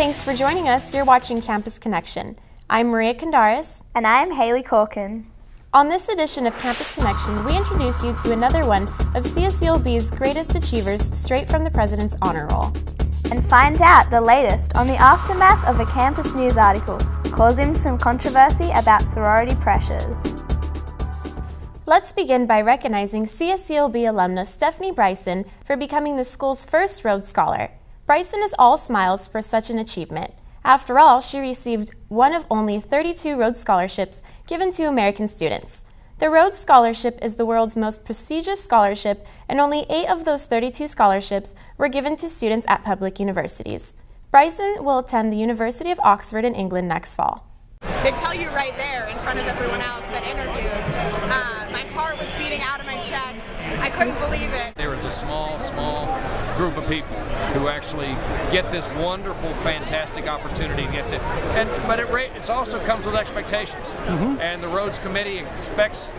Thanks for joining us. You're watching Campus Connection. I'm Maria Candaris. And I'm Haley Corkin. On this edition of Campus Connection, we introduce you to another one of CSULB's greatest achievers straight from the President's Honor Roll. And find out the latest on the aftermath of a campus news article causing some controversy about sorority pressures. Let's begin by recognizing CSULB alumna Stephanie Bryson for becoming the school's first Rhodes Scholar. Bryson is all smiles for such an achievement. After all, she received one of only 32 Rhodes Scholarships given to American students. The Rhodes Scholarship is the world's most prestigious scholarship, and only 8 of those 32 scholarships were given to students at public universities. Bryson will attend the University of Oxford in England next fall. They tell you right there in front of everyone else that interviewed. My heart was beating out of my chest. I couldn't believe it. There is a small group of people who actually get this wonderful, fantastic opportunity to get to, but it also comes with expectations. And the Rhodes Committee expects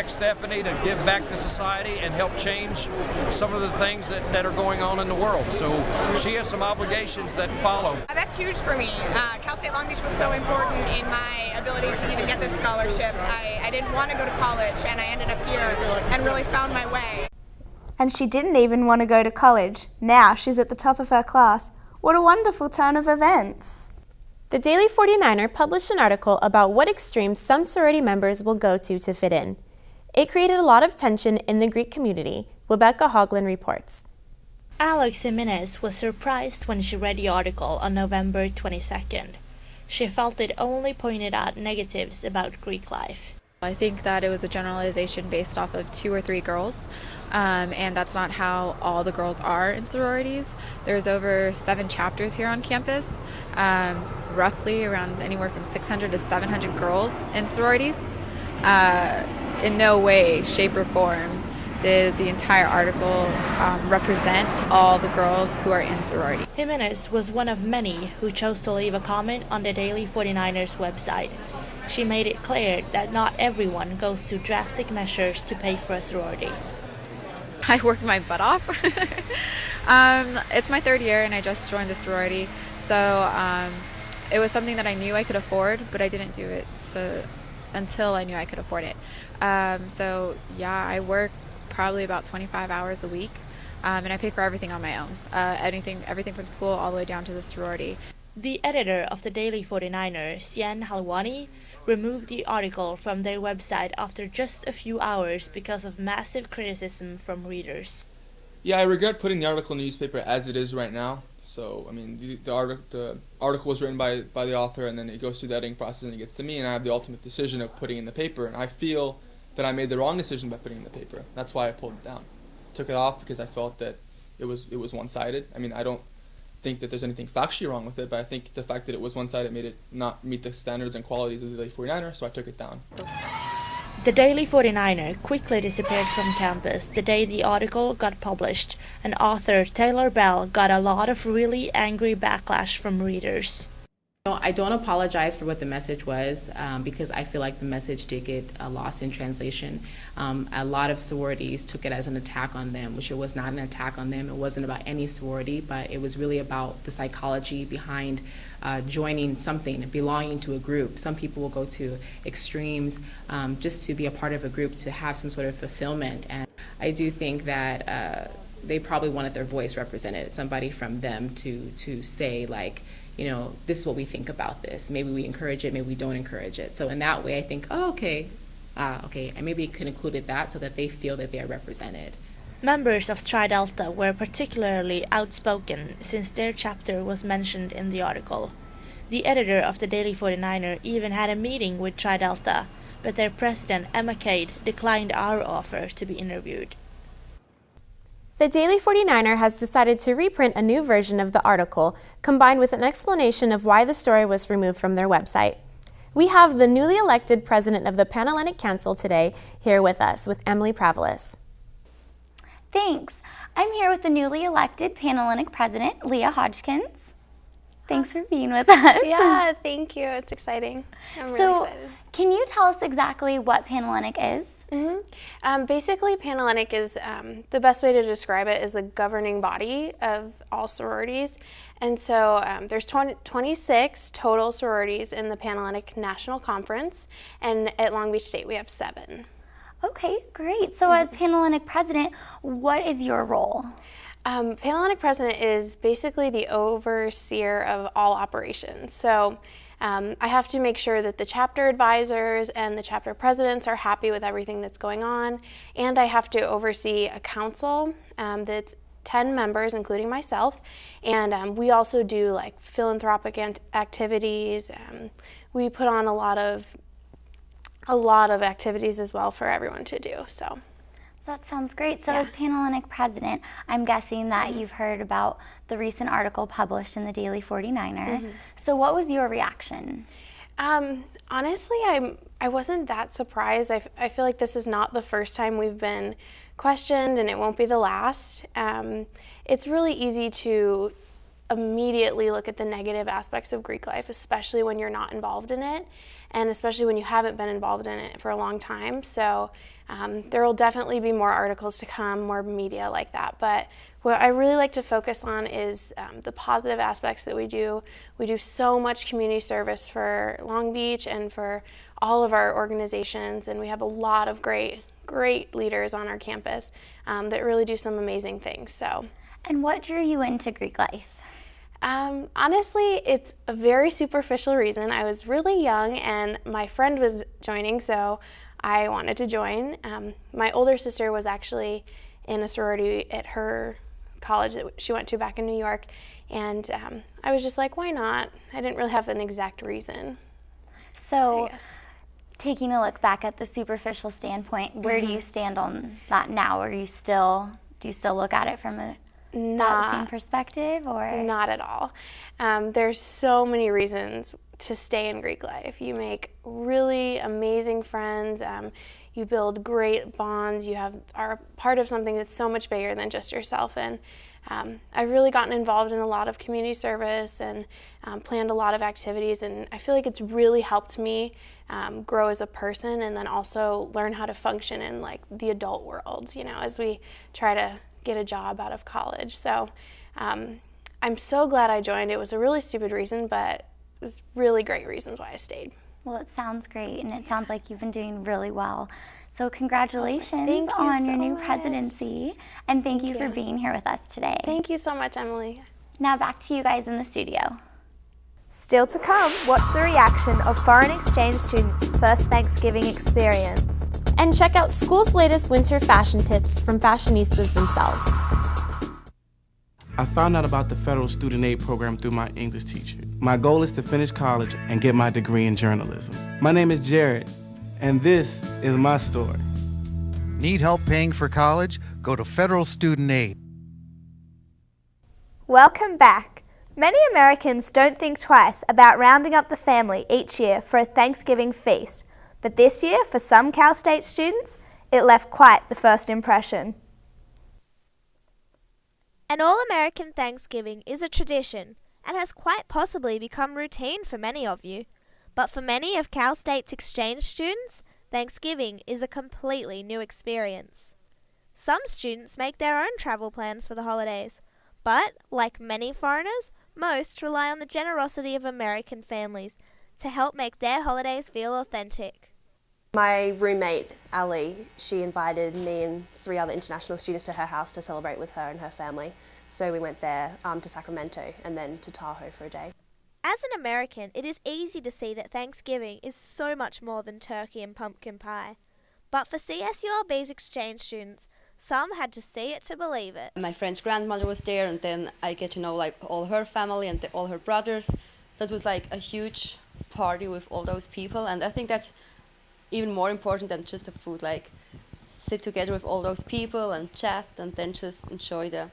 Stephanie to give back to society and help change some of the things that are going on in the world. So she has some obligations that follow. That's huge for me. Cal State Long Beach was so important in my ability to even get this scholarship. I didn't want to go to college, and I ended up here and really found my way. And she didn't even want to go to college. Now she's at the top of her class. What a wonderful turn of events. The Daily 49er published an article about what extremes some sorority members will go to fit in. It created a lot of tension in the Greek community. Rebecca Hoagland reports. Alex Jimenez was surprised when she read the article on November 22nd. She felt it only pointed out negatives about Greek life. I think that it was a generalization based off of 2 or 3 girls, and that's not how all the girls are in sororities. There's over 7 chapters here on campus, roughly around anywhere from 600 to 700 girls in sororities. In no way, shape, or form did the entire article represent all the girls who are in sorority. Jimenez was one of many who chose to leave a comment on the Daily 49ers website. She made it clear that not everyone goes to drastic measures to pay for a sorority. I worked my butt off. It's my 3rd year and I just joined a sorority, so it was something that I knew I could afford, but I didn't do it until I knew I could afford it. So yeah, I work probably about 25 hours a week, and I pay for everything on my own, everything from school all the way down to the sorority. The editor of the Daily 49er, Sian Halwani, removed the article from their website after just a few hours because of massive criticism from readers. Yeah, I regret putting the article in the newspaper as it is right now. So, I mean, the article was written by the author, and then it goes through the editing process and it gets to me, and I have the ultimate decision of putting it in the paper. And I feel that I made the wrong decision by putting it in the paper. That's why I pulled it down. Took it off because I felt that it was one-sided. I mean, I don't think that there's anything factually wrong with it, but I think the fact that it was one-sided made it not meet the standards and qualities of the Daily 49er, so I took it down. The Daily 49er quickly disappeared from campus the day the article got published, and author Taylor Bell got a lot of really angry backlash from readers. I don't apologize for what the message was, because I feel like the message did get lost in translation. A lot of sororities took it as an attack on them, which it was not an attack on them. It wasn't about any sorority, but it was really about the psychology behind joining something, belonging to a group. Some people will go to extremes just to be a part of a group, to have some sort of fulfillment. And I do think that they probably wanted their voice represented, somebody from them to say, like, you know, this is what we think about this. Maybe we encourage it, maybe we don't encourage it. So in that way, I think, oh, okay, and maybe it could include that so that they feel that they are represented. Members of Tri Delta were particularly outspoken since their chapter was mentioned in the article. The editor of the Daily 49er even had a meeting with Tri Delta, but their president, Emma Cade, declined our offer to be interviewed. The Daily 49er has decided to reprint a new version of the article, combined with an explanation of why the story was removed from their website. We have the newly elected president of the Panhellenic Council today here with us, with Emily Pravalis. Thanks. I'm here with the newly elected Panhellenic president, Leah Hodgkins. Thanks for being with us. Yeah, thank you. It's exciting. I'm really excited. Can you tell us exactly what Panhellenic is? Basically, Panhellenic is, the best way to describe it is the governing body of all sororities. And so there's 26 total sororities in the Panhellenic National Conference, and at Long Beach State we have 7. Okay, great. So as Panhellenic president, what is your role? Panhellenic president is basically the overseer of all operations. So I have to make sure that the chapter advisors and the chapter presidents are happy with everything that's going on, and I have to oversee a council that's 10 members, including myself, and we also do like philanthropic activities. We put on a lot of activities as well for everyone to do. So. That sounds great. So as Panhellenic president, I'm guessing that you've heard about the recent article published in the Daily 49er. So what was your reaction? Honestly, I wasn't that surprised. I feel like this is not the first time we've been questioned, and it won't be the last. It's really easy to immediately look at the negative aspects of Greek life, especially when you're not involved in it, and especially when you haven't been involved in it for a long time. So there will definitely be more articles to come, more media like that. But what I really like to focus on is the positive aspects that we do. We do so much community service for Long Beach and for all of our organizations, and we have a lot of great leaders on our campus that really do some amazing things. So. And what drew you into Greek life? Honestly, it's a very superficial reason. I was really young and my friend was joining, so I wanted to join. My older sister was actually in a sorority at her college that she went to back in New York, and I was just like, why not? I didn't really have an exact reason. So, taking a look back at the superficial standpoint, where do you stand on that now? Do you still look at it from that same perspective, or? Not at all. There's so many reasons to stay in Greek life. You make really amazing friends. You build great bonds. You are part of something that's so much bigger than just yourself. And I've really gotten involved in a lot of community service and planned a lot of activities. And I feel like it's really helped me grow as a person, and then also learn how to function in like the adult world, as we try to get a job out of college. So I'm so glad I joined. It was a really stupid reason, but it was really great reasons why I stayed. Well, it sounds great, and it sounds like you've been doing really well. So congratulations Thank you on your so new much. presidency, and thank you for being here with us today. Thank you so much, Emily. Now back to you guys in the studio. Still to come, watch the reaction of foreign exchange students' first Thanksgiving experience. And check out school's latest winter fashion tips from fashionistas themselves. I found out about the federal student aid program through my English teacher. My goal is to finish college and get my degree in journalism. My name is Jared, and this is my story. Need help paying for college? Go to Federal Student Aid. Welcome back. Many Americans don't think twice about rounding up the family each year for a Thanksgiving feast. But this year, for some Cal State students, it left quite the first impression. An all-American Thanksgiving is a tradition and has quite possibly become routine for many of you. But for many of Cal State's exchange students, Thanksgiving is a completely new experience. Some students make their own travel plans for the holidays, but, like many foreigners, most rely on the generosity of American families to help make their holidays feel authentic. My roommate, Ali, she invited me and 3 other international students to her house to celebrate with her and her family. So we went there to Sacramento and then to Tahoe for a day. As an American, it is easy to see that Thanksgiving is so much more than turkey and pumpkin pie. But for CSULB's exchange students, some had to see it to believe it. My friend's grandmother was there, and then I get to know like all her family and all her brothers. So it was like a huge party with all those people, and I think that's even more important than just the food. Like sit together with all those people and chat, and then just enjoy the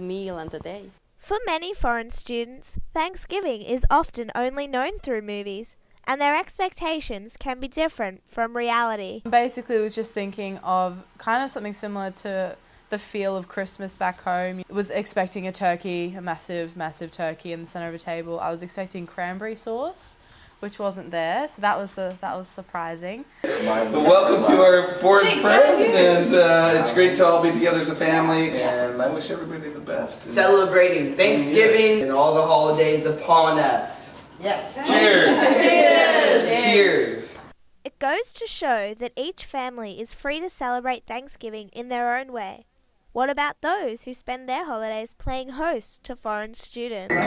meal and the day. For many foreign students, Thanksgiving is often only known through movies, and their expectations can be different from reality. Basically, I was just thinking of kind of something similar to the feel of Christmas back home. I was expecting a turkey, a massive, massive turkey in the center of a table. I was expecting cranberry sauce, which wasn't there, so that was surprising. Well, welcome to our board friends, and it's great to all be together as a family, and I wish everybody the best. Celebrating Thanksgiving and all the holidays upon us. Yes. Cheers. Cheers. Cheers. It goes to show that each family is free to celebrate Thanksgiving in their own way. What about those who spend their holidays playing host to foreign students? We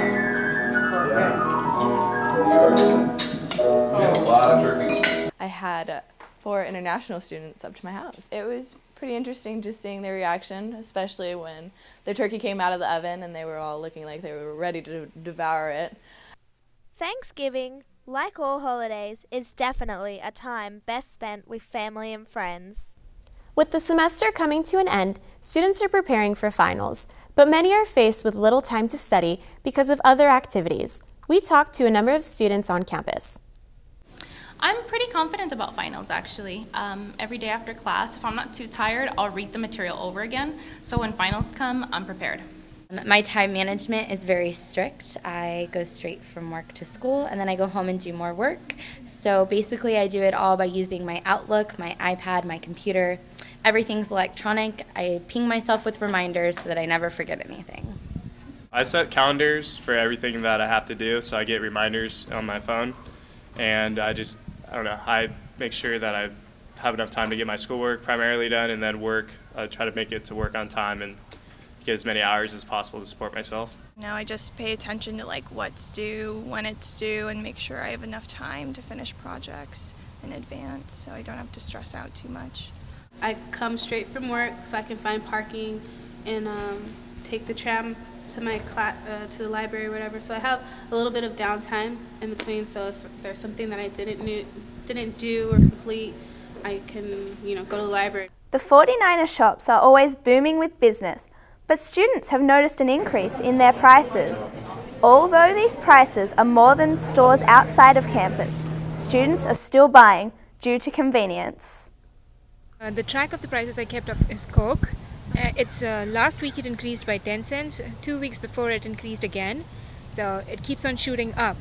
had a lot of turkeys. I had 4 international students up to my house. It was pretty interesting just seeing their reaction, especially when the turkey came out of the oven and they were all looking like they were ready to devour it. Thanksgiving, like all holidays, is definitely a time best spent with family and friends. With the semester coming to an end, students are preparing for finals, but many are faced with little time to study because of other activities. We talked to a number of students on campus. I'm pretty confident about finals, actually. Every day after class, if I'm not too tired, I'll read the material over again, so when finals come, I'm prepared. My time management is very strict. I go straight from work to school, and then I go home and do more work. So basically I do it all by using my Outlook, my iPad, my computer. Everything's electronic. I ping myself with reminders so that I never forget anything. I set calendars for everything that I have to do, so I get reminders on my phone. And I make sure that I have enough time to get my schoolwork primarily done, and then work. I try to make it to work on time and get as many hours as possible to support myself. Now I just pay attention to what's due, when it's due, and make sure I have enough time to finish projects in advance so I don't have to stress out too much. I come straight from work so I can find parking and take the tram to my to the library or whatever. So I have a little bit of downtime in between, so if there's something that I didn't do or complete, I can go to the library. The 49er shops are always booming with business, but students have noticed an increase in their prices. Although these prices are more than stores outside of campus, students are still buying due to convenience. The track of the prices I kept of is Coke. Last week it increased by 10 cents, 2 weeks before it increased again, so it keeps on shooting up.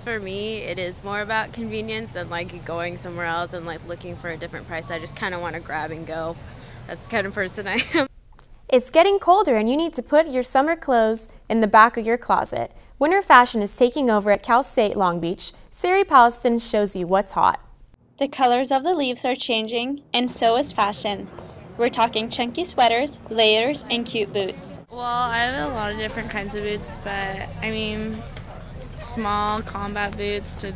For me, it is more about convenience than going somewhere else and looking for a different price. I just kind of want to grab and go. That's the kind of person I am. It's getting colder and you need to put your summer clothes in the back of your closet. Winter fashion is taking over at Cal State Long Beach. Siri Palliston shows you what's hot. The colors of the leaves are changing, and so is fashion. We're talking chunky sweaters, layers, and cute boots. Well, I have a lot of different kinds of boots, but small combat boots to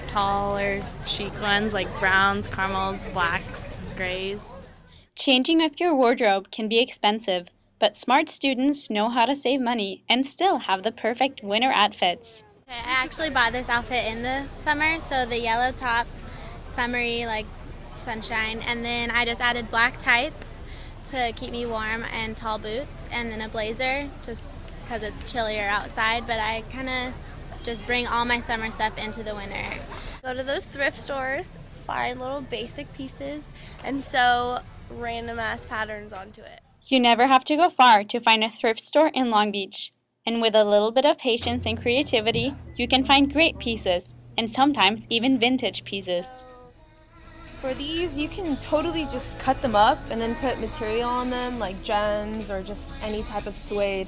taller chic ones like browns, caramels, blacks, grays. Changing up your wardrobe can be expensive, but smart students know how to save money and still have the perfect winter outfits. I actually bought this outfit in the summer, so the yellow top, summery sunshine, and then I just added black tights to keep me warm and tall boots, and then a blazer just because it's chillier outside, but I kind of just bring all my summer stuff into the winter. Go to those thrift stores, find little basic pieces, and sew random ass patterns onto it. You never have to go far to find a thrift store in Long Beach. And with a little bit of patience and creativity, you can find great pieces, and sometimes even vintage pieces. For these, you can totally just cut them up and then put material on them, like gems or just any type of suede,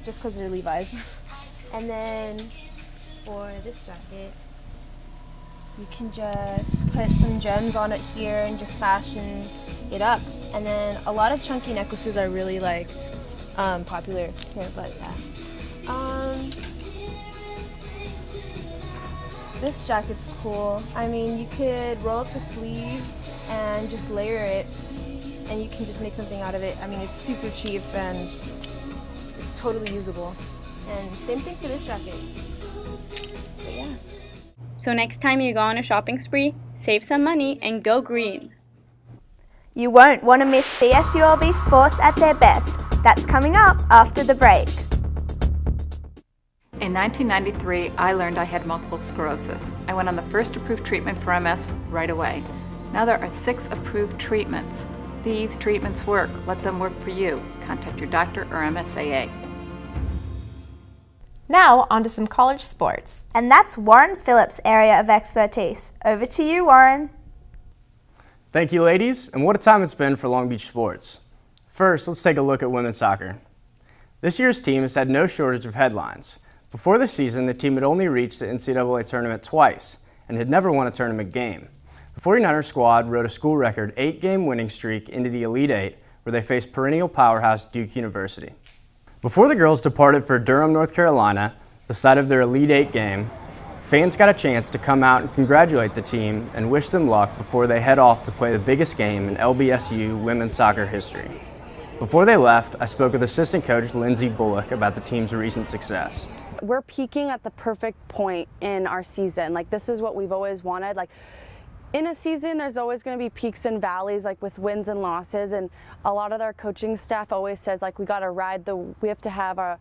just because they're Levi's. And then for this jacket, you can just put some gems on it here and just fashion it up. And then a lot of chunky necklaces are really popular here, but yeah. This jacket's cool. You could roll up the sleeves and just layer it, and you can just make something out of it. It's super cheap and it's totally usable. And same thing for this jacket. But yeah. So next time you go on a shopping spree, save some money and go green. You won't want to miss CSULB sports at their best. That's coming up after the break. In 1993, I learned I had multiple sclerosis. I went on the first approved treatment for MS right away. Now there are 6 approved treatments. These treatments work. Let them work for you. Contact your doctor or MSAA. Now, on to some college sports. And that's Warren Phillips' area of expertise. Over to you, Warren. Thank you, ladies, and what a time it's been for Long Beach sports. First, let's take a look at women's soccer. This year's team has had no shortage of headlines. Before the season, the team had only reached the NCAA tournament twice and had never won a tournament game. The 49ers squad rode a school record 8-game winning streak into the Elite Eight, where they faced perennial powerhouse Duke University. Before the girls departed for Durham, North Carolina, the site of their Elite Eight game, fans got a chance to come out and congratulate the team and wish them luck before they head off to play the biggest game in LBSU women's soccer history. Before they left, I spoke with assistant coach Lindsay Bullock about the team's recent success. We're peaking at the perfect point in our season. Like, this is what we've always wanted. Like, in a season, there's always going to be peaks and valleys, like with wins and losses, and a lot of our coaching staff always says, like, we have to have our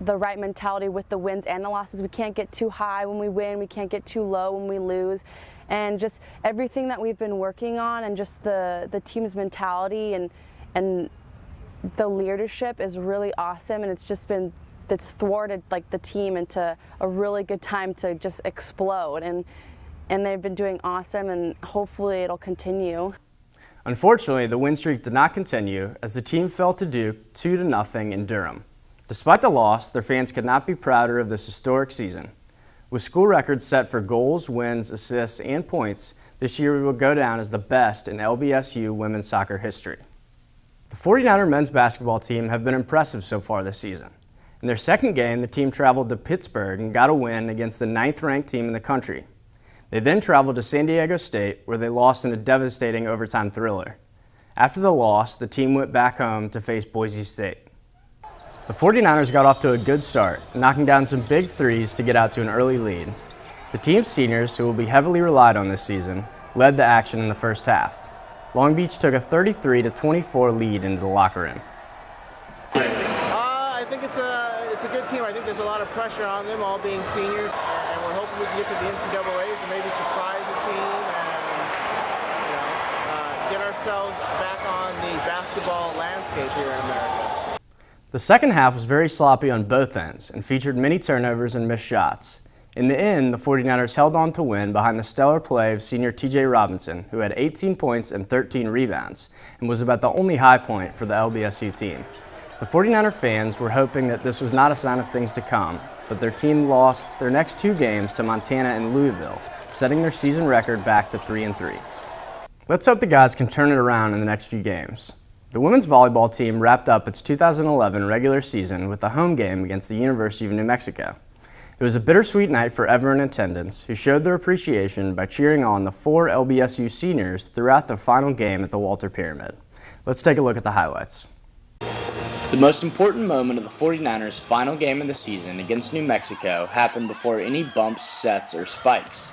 the right mentality with the wins and the losses. We can't get too high when we win, we can't get too low when we lose, and just everything that we've been working on, and just the team's mentality and the leadership is really awesome, and it's thwarted like the team into a really good time to just explode, and they've been doing awesome, and hopefully it'll continue. Unfortunately, the win streak did not continue as the team fell to Duke 2-0 in Durham. Despite the loss, their fans could not be prouder of this historic season. With school records set for goals, wins, assists, and points, this year we will go down as the best in LBSU women's soccer history. The 49er men's basketball team have been impressive so far this season. In their second game, the team traveled to Pittsburgh and got a win against the 9th-ranked team in the country. They then traveled to San Diego State, where they lost in a devastating overtime thriller. After the loss, the team went back home to face Boise State. The 49ers got off to a good start, knocking down some big threes to get out to an early lead. The team's seniors, who will be heavily relied on this season, led the action in the first half. Long Beach took a 33-24 lead into the locker room. I think it's a good team. I think there's a lot of pressure on them, all being seniors, and we're hoping we can get to the NCAAs and maybe surprise the team and get ourselves back on the basketball landscape here in America. The second half was very sloppy on both ends and featured many turnovers and missed shots. In the end, the 49ers held on to win behind the stellar play of senior TJ Robinson, who had 18 points and 13 rebounds, and was about the only high point for the LBSU team. The 49er fans were hoping that this was not a sign of things to come, but their team lost their next 2 games to Montana and Louisville, setting their season record back to 3-3. Let's hope the guys can turn it around in the next few games. The women's volleyball team wrapped up its 2011 regular season with a home game against the University of New Mexico. It was a bittersweet night for everyone in attendance, who showed their appreciation by cheering on the 4 LBSU seniors throughout the final game at the Walter Pyramid. Let's take a look at the highlights. The most important moment of the 49ers' final game of the season against New Mexico happened before any bumps, sets, or spikes.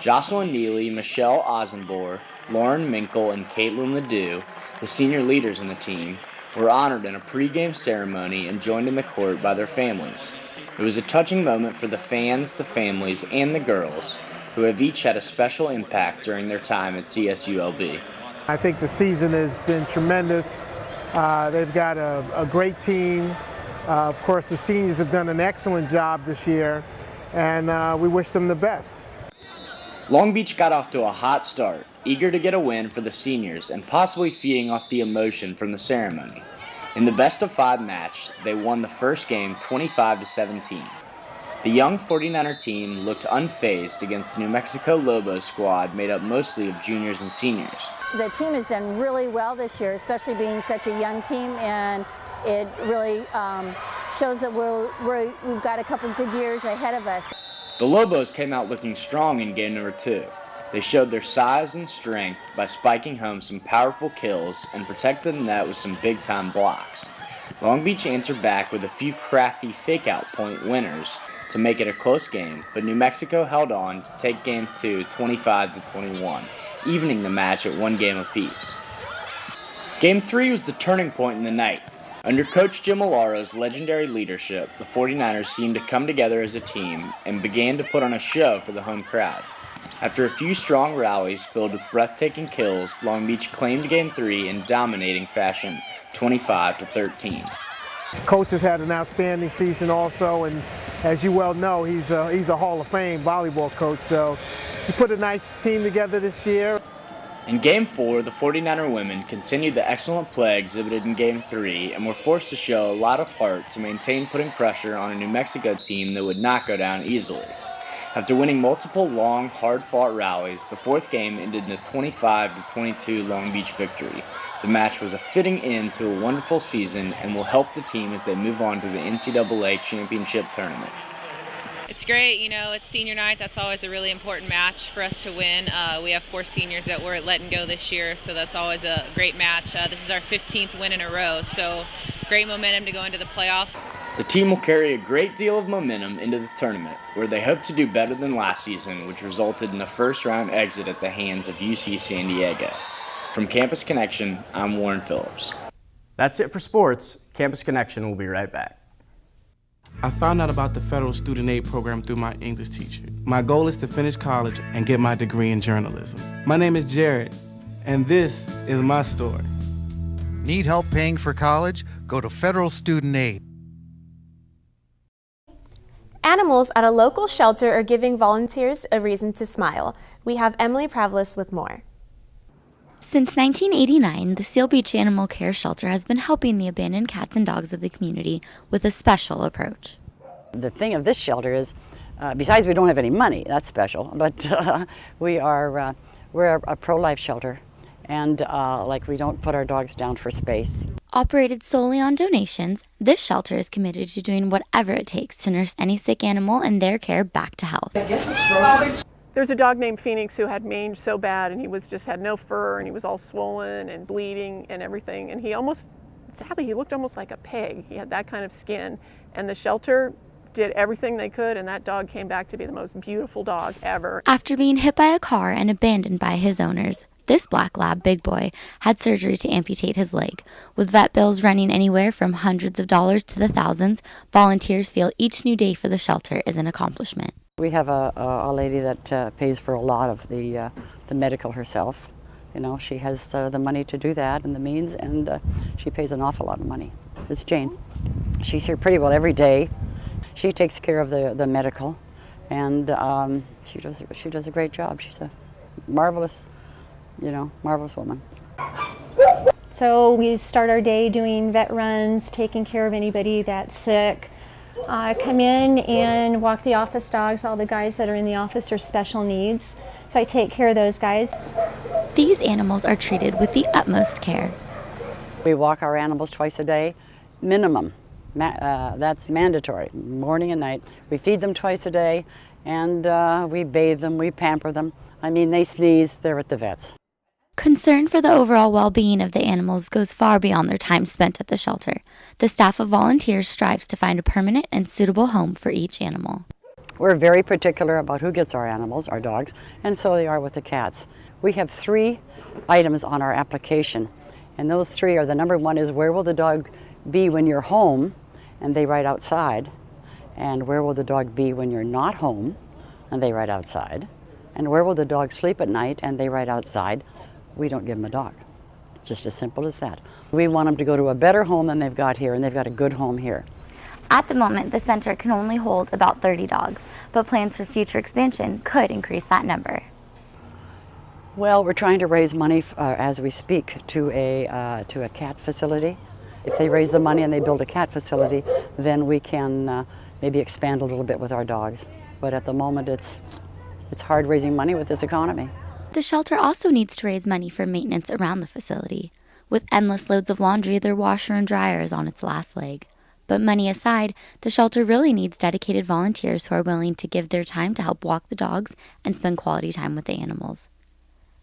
Jocelyn Neely, Michelle Ozenbor, Lauren Minkle, and Caitlin Ledoux, the senior leaders in the team, were honored in a pre-game ceremony and joined in the court by their families. It was a touching moment for the fans, the families, and the girls, who have each had a special impact during their time at CSULB. I think the season has been tremendous. They've got a great team. Of course, the seniors have done an excellent job this year, and we wish them the best. Long Beach got off to a hot start, eager to get a win for the seniors and possibly feeding off the emotion from the ceremony. In the best-of-5 match, they won the first game 25-17. The young 49er team looked unfazed against the New Mexico Lobos squad made up mostly of juniors and seniors. The team has done really well this year, especially being such a young team, and it really shows that we've got a couple good years ahead of us. The Lobos came out looking strong in game number 2. They showed their size and strength by spiking home some powerful kills and protected the net with some big-time blocks. Long Beach answered back with a few crafty fake-out point winners to make it a close game, but New Mexico held on to take game 2 25-21, evening the match at 1 game apiece. Game 3 was the turning point in the night. Under Coach Jim Alaro's legendary leadership, the 49ers seemed to come together as a team and began to put on a show for the home crowd. After a few strong rallies filled with breathtaking kills, Long Beach claimed Game 3 in dominating fashion, 25-13. Coach has had an outstanding season also, and as you well know, he's a Hall of Fame volleyball coach, so he put a nice team together this year. In Game 4, the 49er women continued the excellent play exhibited in Game 3 and were forced to show a lot of heart to maintain putting pressure on a New Mexico team that would not go down easily. After winning multiple long, hard-fought rallies, the fourth game ended in a 25-22 Long Beach victory. The match was a fitting end to a wonderful season and will help the team as they move on to the NCAA Championship Tournament. It's great, you know, it's senior night. That's always a really important match for us to win. We have 4 seniors that we're letting go this year, so that's always a great match. This is our 15th win in a row, so great momentum to go into the playoffs. The team will carry a great deal of momentum into the tournament, where they hope to do better than last season, which resulted in a first-round exit at the hands of UC San Diego. From Campus Connection, I'm Warren Phillips. That's it for sports. Campus Connection will be right back. I found out about the federal student aid program through my English teacher. My goal is to finish college and get my degree in journalism. My name is Jared, and this is my story. Need help paying for college? Go to Federal Student Aid. Animals at a local shelter are giving volunteers a reason to smile. We have Emily Pravlis with more. Since 1989, the Seal Beach Animal Care Shelter has been helping the abandoned cats and dogs of the community with a special approach. The thing of this shelter is, besides we don't have any money, that's special, but we're a pro-life shelter, and we don't put our dogs down for space. Operated solely on donations, this shelter is committed to doing whatever it takes to nurse any sick animal and their care back to health. There's a dog named Phoenix who had mange so bad, and he had no fur, and he was all swollen and bleeding and everything, and sadly he looked almost like a pig. He had that kind of skin, and the shelter did everything they could, and that dog came back to be the most beautiful dog ever. After being hit by a car and abandoned by his owners, this black lab big boy had surgery to amputate his leg. With vet bills running anywhere from hundreds of dollars to the thousands, volunteers feel each new day for the shelter is an accomplishment. We have a lady that pays for a lot of the medical herself. You know, she has the money to do that and the means, and she pays an awful lot of money. It's Jane. She's here pretty well every day. She takes care of the medical, and she does a great job. She's a marvelous woman. So we start our day doing vet runs, taking care of anybody that's sick. Come in and walk the office dogs. All the guys that are in the office are special needs, so I take care of those guys. These animals are treated with the utmost care. We walk our animals twice a day, minimum. That's mandatory, morning and night. We feed them twice a day, and we bathe them, we pamper them. I mean, they sneeze, they're at the vet's. Concern for the overall well-being of the animals goes far beyond their time spent at the shelter. The staff of volunteers strives to find a permanent and suitable home for each animal. We're very particular about who gets our animals, our dogs, and so they are with the cats. We have 3 items on our application, and those 3 are, the number 1 is where will the dog be when you're home, and they write outside, and where will the dog be when you're not home, and they write outside, and where will the dog sleep at night, and they write outside. We don't give them a dog. It's just as simple as that. We want them to go to a better home than they've got here, and they've got a good home here. At the moment, the center can only hold about 30 dogs, but plans for future expansion could increase that number. Well, we're trying to raise money as we speak to a cat facility. If they raise the money and they build a cat facility, then we can maybe expand a little bit with our dogs. But at the moment, it's hard raising money with this economy. The shelter also needs to raise money for maintenance around the facility. With endless loads of laundry, their washer and dryer is on its last leg. But money aside, the shelter really needs dedicated volunteers who are willing to give their time to help walk the dogs and spend quality time with the animals.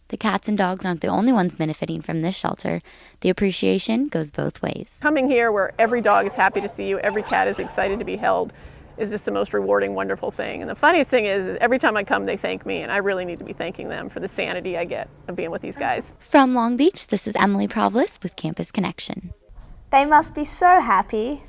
The cats and dogs aren't the only ones benefiting from this shelter. The appreciation goes both ways. Coming here where every dog is happy to see you, every cat is excited to be held, is just the most rewarding, wonderful thing. And the funniest thing is every time I come, they thank me, and I really need to be thanking them for the sanity I get of being with these guys. From Long Beach, this is Emily Pravlis with Campus Connection. They must be so happy.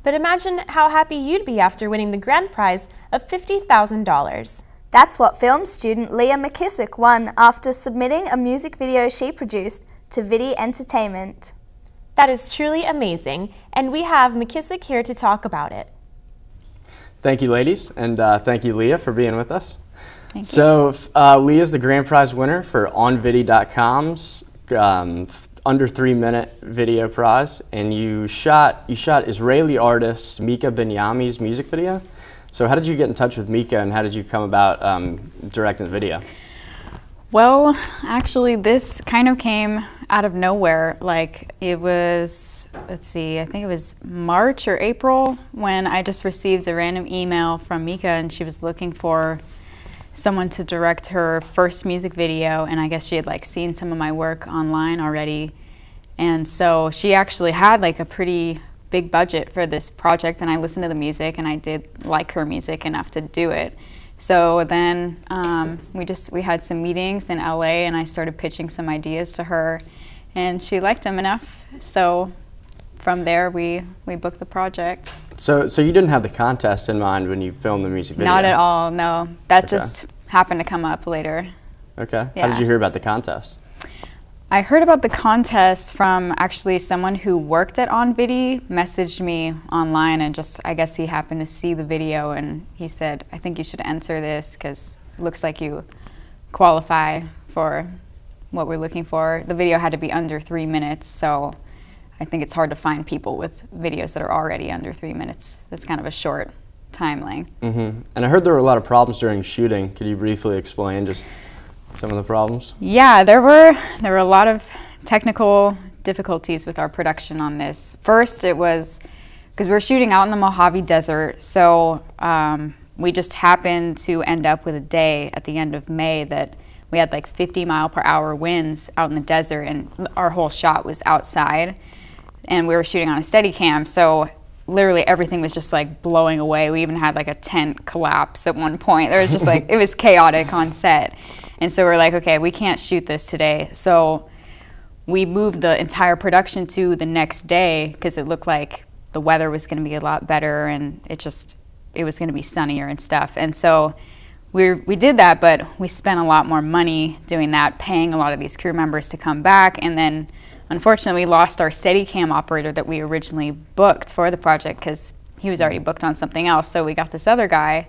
But imagine how happy you'd be after winning the grand prize of $50,000. That's what film student Leah McKissick won after submitting a music video she produced to Vidi Entertainment. That is truly amazing, and we have McKissick here to talk about it. Thank you, ladies, and thank you, Leah, for being with us. Thank you. So, Leah is the grand prize winner for OnViddy.com's under 3-minute video prize, and you shot Israeli artist Mika Binyami's music video. So how did you get in touch with Mika, and how did you come about directing the video? Well, actually this kind of came out of nowhere. Like it was, let's see, I think it was March or April when I just received a random email from Mika, and she was looking for someone to direct her first music video, and I guess she had like seen some of my work online already. And so she actually had like a pretty big budget for this project, and I listened to the music and I did like her music enough to do it. So then we had some meetings in LA, and I started pitching some ideas to her, and she liked them enough. So from there we booked the project. So you didn't have the contest in mind when you filmed the music video? Not at all, no. That just happened to come up later. Okay. Yeah. How did you hear about the contest? I heard about the contest from actually someone who worked at OnViddy, messaged me online, and just, I guess he happened to see the video, and he said, I think you should enter this because it looks like you qualify for what we're looking for. The video had to be under 3 minutes, so I think it's hard to find people with videos that are already under 3 minutes. That's kind of a short time length. Mm-hmm. And I heard there were a lot of problems during shooting. Could you briefly explain just some of the problems? Yeah, there were a lot of technical difficulties with our production on this. First, it was because we were shooting out in the Mojave Desert, so we just happened to end up with a day at the end of May that we had like 50-mile-per-hour winds out in the desert, and our whole shot was outside. And we were shooting on a Steadicam, so literally everything was just like blowing away. We even had like a tent collapse at one point. There was just like, it was chaotic on set. And so we're like, okay, we can't shoot this today. So we moved the entire production to the next day because it looked like the weather was gonna be a lot better, and it was gonna be sunnier and stuff. And so we did that, but we spent a lot more money doing that, paying a lot of these crew members to come back, and then unfortunately, we lost our Steadicam operator that we originally booked for the project because he was already booked on something else. So we got this other guy,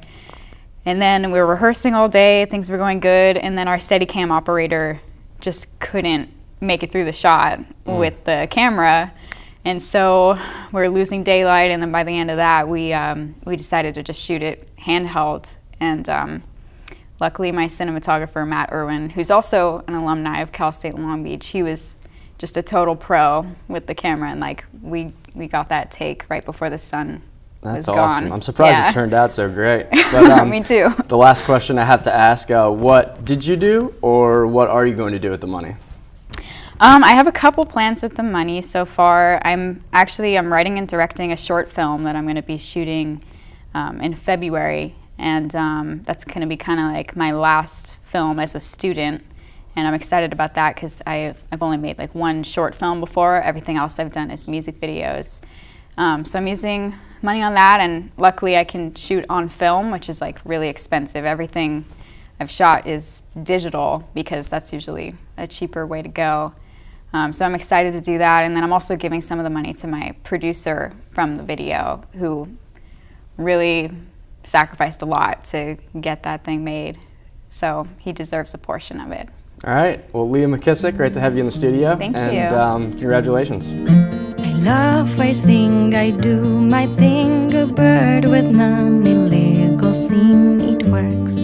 and then we were rehearsing all day. Things were going good, and then our Steadicam operator just couldn't make it through the shot with the camera, and so we're losing daylight. And then by the end of that, we decided to just shoot it handheld. And luckily, my cinematographer Matt Irwin, who's also an alumni of Cal State Long Beach, he was just a total pro with the camera, and like we got that take right before the sun was gone. That's awesome. I'm surprised it turned out so great. But, me too. The last question I have to ask, what did you do, or what are you going to do with the money? I have a couple plans with the money so far. I'm writing and directing a short film that I'm going to be shooting in February, and that's going to be kind of like my last film as a student. And I'm excited about that because I've only made like one short film before. Everything else I've done is music videos. So I'm using money on that, and luckily I can shoot on film, which is like really expensive. Everything I've shot is digital because that's usually a cheaper way to go. So I'm excited to do that, and then I'm also giving some of the money to my producer from the video, who really sacrificed a lot to get that thing made. So he deserves a portion of it. All right. Well, Leah McKissick, great to have you in the studio. Thank you. And congratulations. I love, I sing, I do my thing. A bird with none illegal sing, it works.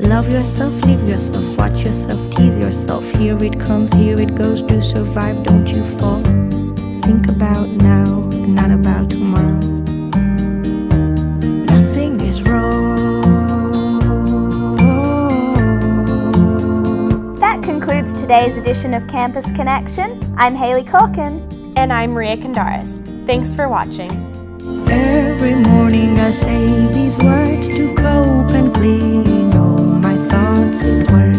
Love yourself, live yourself, watch yourself, tease yourself. Here it comes, here it goes, do survive, don't you fall. Think about now, and not about tomorrow. Nothing is wrong. That concludes today's edition of Campus Connection. I'm Haley Corkin. And I'm Maria Candaris. Thanks for watching. Every morning I say these words to cope and clean all my thoughts. It works.